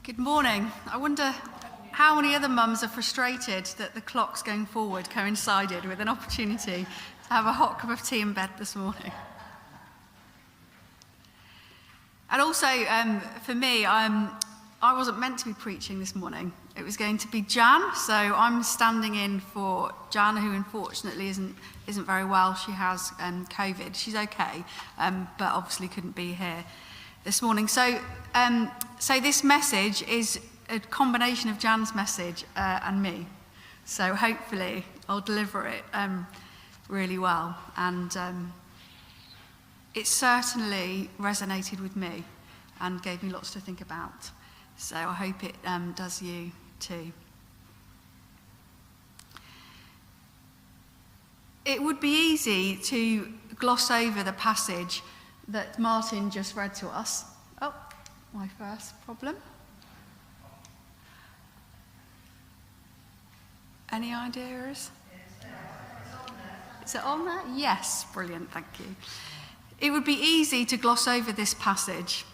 Good morning. I wonder how many other mums are frustrated that the clocks going forward coincided with an opportunity to have a hot cup of tea in bed this morning. And also, for me, I wasn't meant to be preaching this morning. It was going to be Jan, so I'm standing in for Jan, who unfortunately isn't very well. She has COVID. She's okay, but obviously couldn't be here this morning. So this message is a combination of Jan's message and me. So hopefully I'll deliver it really well. And it certainly resonated with me and gave me lots to think about. So I hope it does you too. It would be easy to gloss over the passage that Martin just read to us. Oh, my first problem. Any ideas? Is it on there? Yes, brilliant, thank you. It would be easy to gloss over this passage,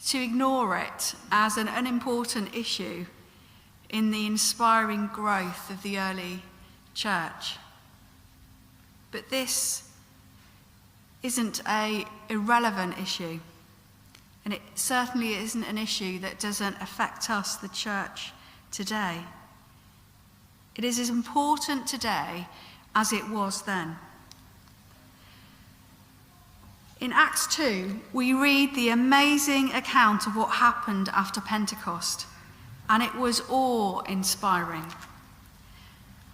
to ignore it as an unimportant issue in the inspiring growth of the early church. But this isn't an irrelevant issue, and it certainly isn't an issue that doesn't affect us, the church, today. It is as important today as it was then. In Acts 2, we read the amazing account of what happened after Pentecost, and it was awe-inspiring.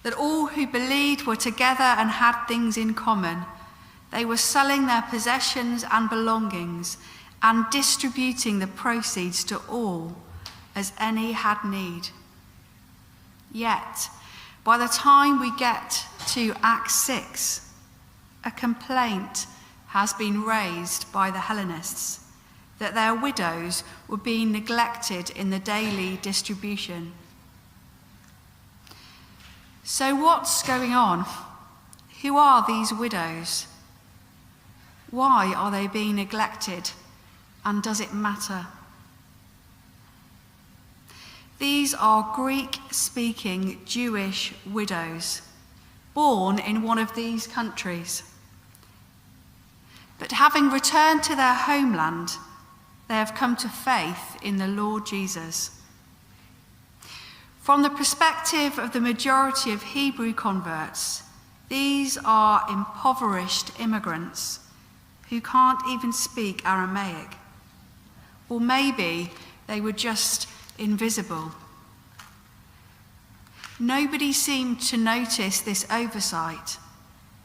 That all who believed were together and had things in common. They were selling their possessions and belongings and distributing the proceeds to all as any had need. Yet, by the time we get to Acts 6, a complaint has been raised by the Hellenists that their widows were being neglected in the daily distribution. So what's going on? Who are these widows? Why are they being neglected? And does it matter? These are Greek-speaking Jewish widows, born in one of these countries. But having returned to their homeland, they have come to faith in the Lord Jesus. From the perspective of the majority of Hebrew converts, these are impoverished immigrants who can't even speak Aramaic. Or maybe they were just invisible. Nobody seemed to notice this oversight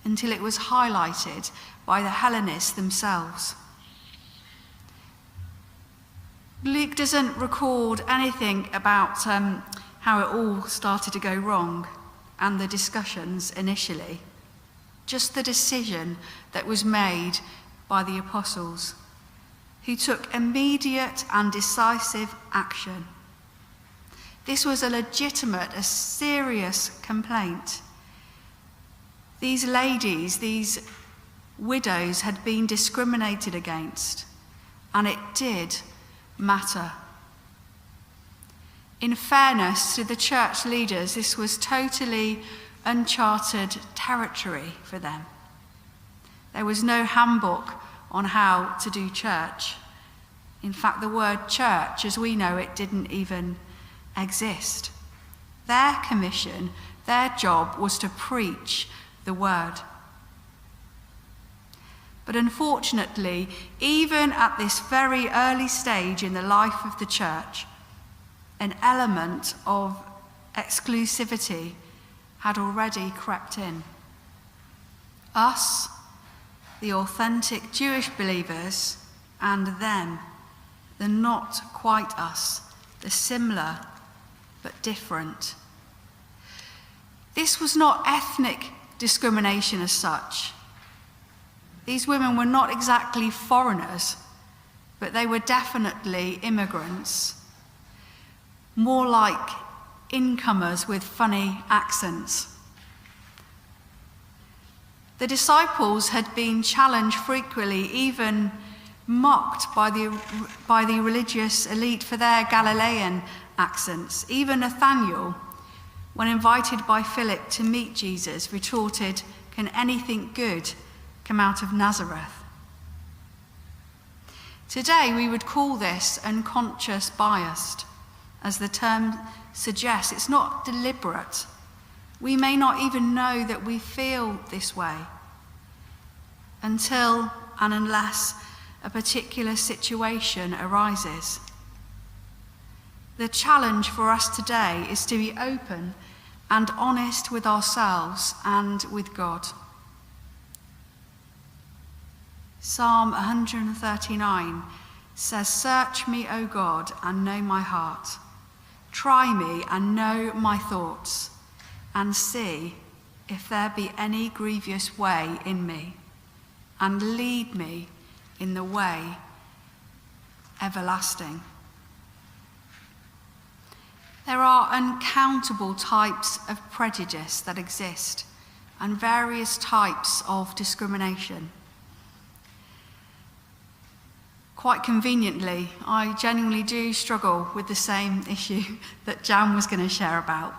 until it was highlighted by the Hellenists themselves. Luke doesn't record anything about how it all started to go wrong and the discussions initially, just the decision that was made by the apostles, who took immediate and decisive action. This was a legitimate, a serious complaint. These ladies, these widows, had been discriminated against, and it did matter. In fairness to the church leaders, this was totally uncharted territory for them. There was no handbook on how to do church. In fact, the word church, as we know it, didn't even exist. Their commission, their job was to preach the word. But unfortunately, even at this very early stage in the life of the church, an element of exclusivity had already crept in. Us, the authentic Jewish believers, and them, the not quite us, the similar but different. This was not ethnic discrimination as such. These women were not exactly foreigners, but they were definitely immigrants, more like incomers with funny accents. The disciples had been challenged frequently, even mocked by the religious elite for their Galilean accents. Even Nathanael, when invited by Philip to meet Jesus, retorted, "Can anything good come out of Nazareth?" Today we would call this unconscious bias. As the term suggests, it's not deliberate. We may not even know that we feel this way until and unless a particular situation arises. The challenge for us today is to be open and honest with ourselves and with God. Psalm 139 says, "Search me, O God, and know my heart. Try me and know my thoughts, and see if there be any grievous way in me, and lead me in the way everlasting." There are uncountable types of prejudice that exist, and various types of discrimination. Quite conveniently, I genuinely do struggle with the same issue that Jan was going to share about.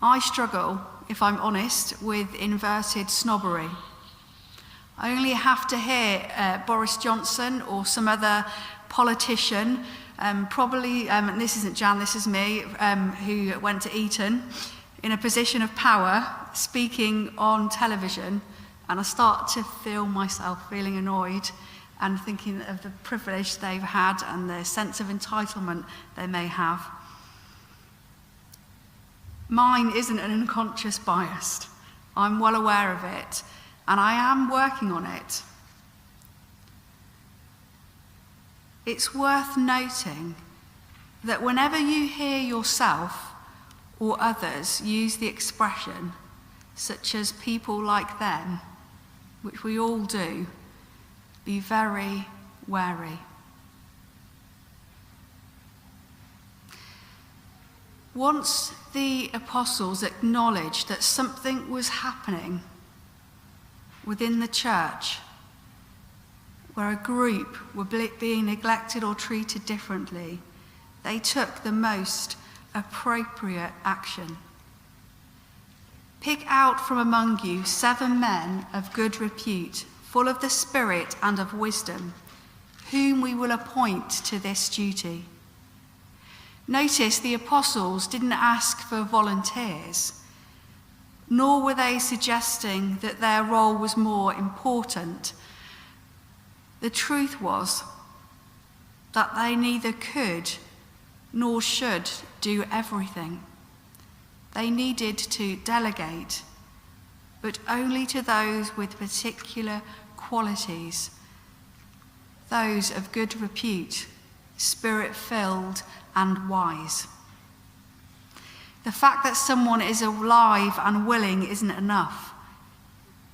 I struggle, if I'm honest, with inverted snobbery. I only have to hear Boris Johnson or some other politician, probably, and this isn't Jan, this is me, who went to Eton, in a position of power, speaking on television, and I start to feel myself feeling annoyed and thinking of the privilege they've had and the sense of entitlement they may have. Mine isn't an unconscious bias. I'm well aware of it, and I am working on it. It's worth noting that whenever you hear yourself or others use the expression, such as "people like them," which we all do, be very wary. Once the apostles acknowledged that something was happening within the church, where a group were being neglected or treated differently, they took the most appropriate action. "Pick out from among you 7 men of good repute, full of the Spirit and of wisdom, whom we will appoint to this duty." Notice the apostles didn't ask for volunteers, nor were they suggesting that their role was more important. The truth was that they neither could nor should do everything. They needed to delegate, but only to those with particular qualities, those of good repute, Spirit-filled and wise. The fact that someone is alive and willing isn't enough.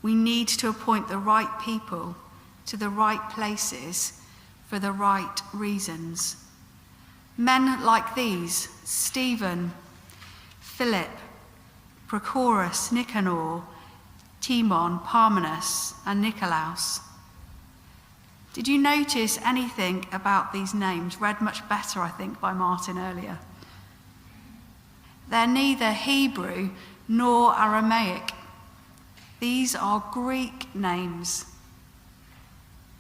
We need to appoint the right people to the right places for the right reasons. Men like these, Stephen, Philip, Prochorus, Nicanor, Timon, Parmenas, and Nicolaus. Did you notice anything about these names? Read much better, I think, by Martin earlier. They're neither Hebrew nor Aramaic. These are Greek names.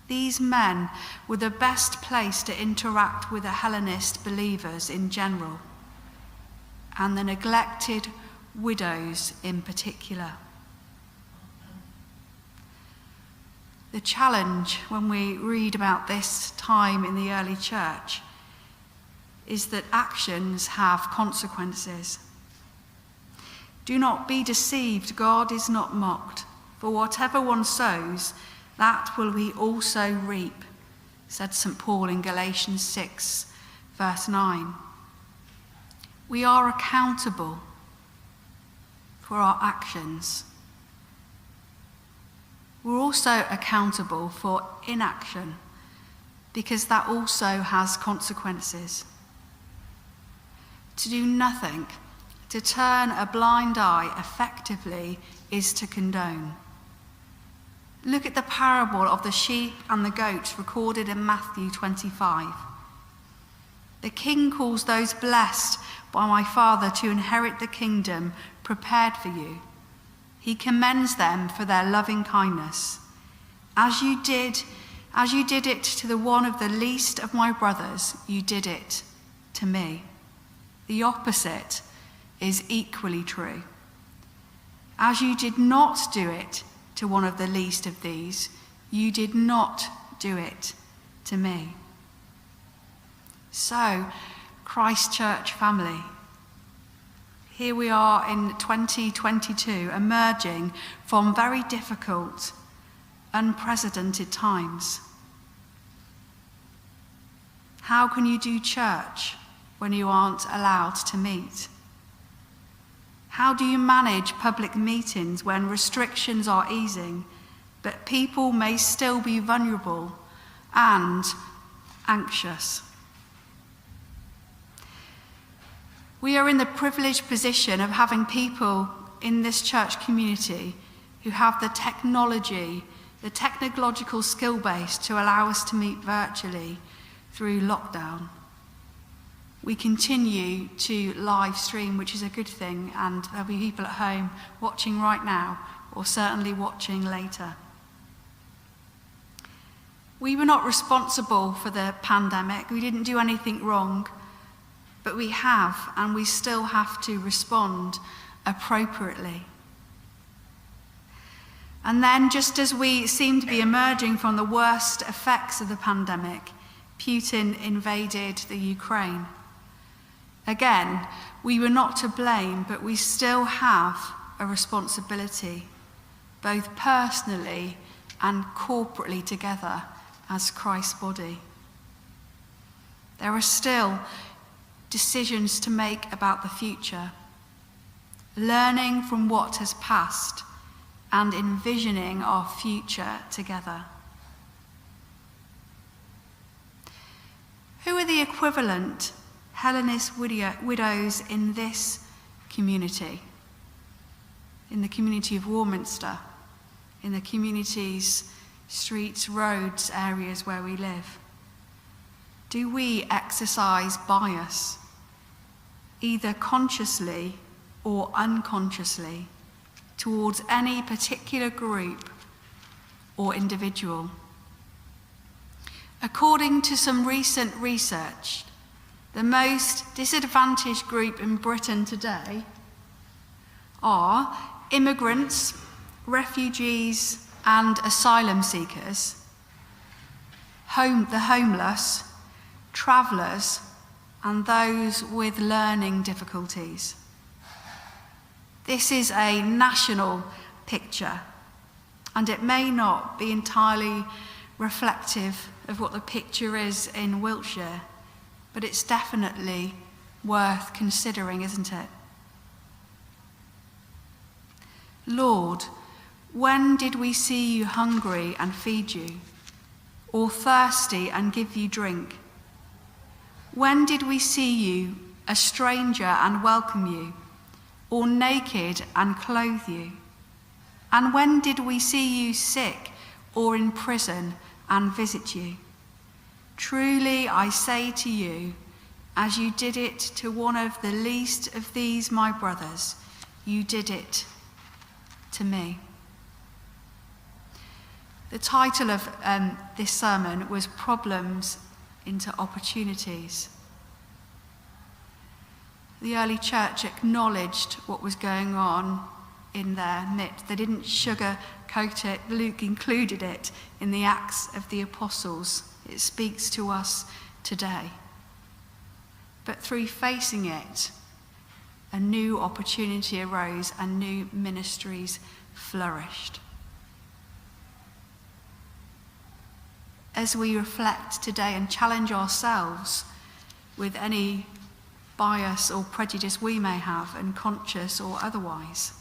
These men were the best place to interact with the Hellenist believers in general, and the neglected widows in particular. The challenge when we read about this time in the early church is that actions have consequences. Do not be deceived, God is not mocked. For whatever one sows, that will he also reap, said St. Paul in Galatians 6, verse 9. We are accountable for our actions. We're also accountable for inaction, because that also has consequences. To do nothing, to turn a blind eye effectively, is to condone. Look at the parable of the sheep and the goats recorded in Matthew 25. The king calls those blessed by my Father to inherit the kingdom prepared for you. He commends them for their loving kindness. As you did it to the one of the least of my brothers, you did it to me. The opposite is equally true. As you did not do it to one of the least of these, you did not do it to me. So, Christ Church family, here we are in 2022, emerging from very difficult, unprecedented times. How can you do church when you aren't allowed to meet? How do you manage public meetings when restrictions are easing, but people may still be vulnerable and anxious? We are in the privileged position of having people in this church community who have the technology, the technological skill base to allow us to meet virtually through lockdown. We continue to live stream, which is a good thing, and there'll be people at home watching right now, or certainly watching later. We were not responsible for the pandemic. We didn't do anything wrong, but we have, and we still have to respond appropriately. And then, just as we seem to be emerging from the worst effects of the pandemic, Putin invaded the Ukraine. Again, we were not to blame, but we still have a responsibility, both personally and corporately together as Christ's body. There are still decisions to make about the future, learning from what has passed and envisioning our future together. Who are the equivalent Hellenist widows in this community? In the community of Warminster, in the communities, streets, roads, areas where we live? Do we exercise bias, either consciously or unconsciously, towards any particular group or individual? According to some recent research, the most disadvantaged group in Britain today are immigrants, refugees and asylum seekers, the homeless, travellers, and those with learning difficulties. This is a national picture, and it may not be entirely reflective of what the picture is in Wiltshire, but it's definitely worth considering, isn't it? Lord, when did we see you hungry and feed you, or thirsty and give you drink? When did we see you a stranger and welcome you, or naked and clothe you? And when did we see you sick or in prison and visit you? Truly I say to you, as you did it to one of the least of these my brothers, you did it to me. The title of this sermon was Problems into Opportunities. The early church acknowledged what was going on in their midst. They didn't sugarcoat it. Luke included it in the Acts of the Apostles. It speaks to us today. But through facing it, a new opportunity arose and new ministries flourished. As we reflect today and challenge ourselves with any bias or prejudice we may have, unconscious or otherwise,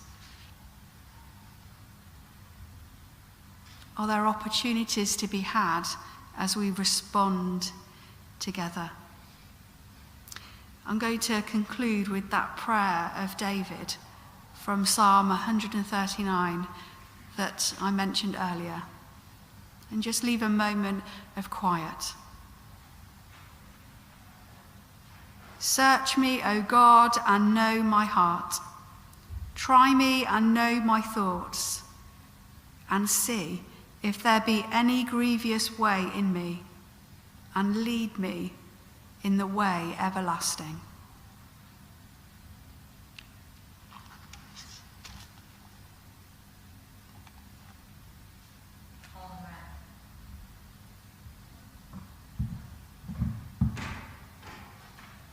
are there opportunities to be had as we respond together? I'm going to conclude with that prayer of David from Psalm 139 that I mentioned earlier. And just leave a moment of quiet. Search me, O God, and know my heart. Try me and know my thoughts, and see if there be any grievous way in me, and lead me in the way everlasting.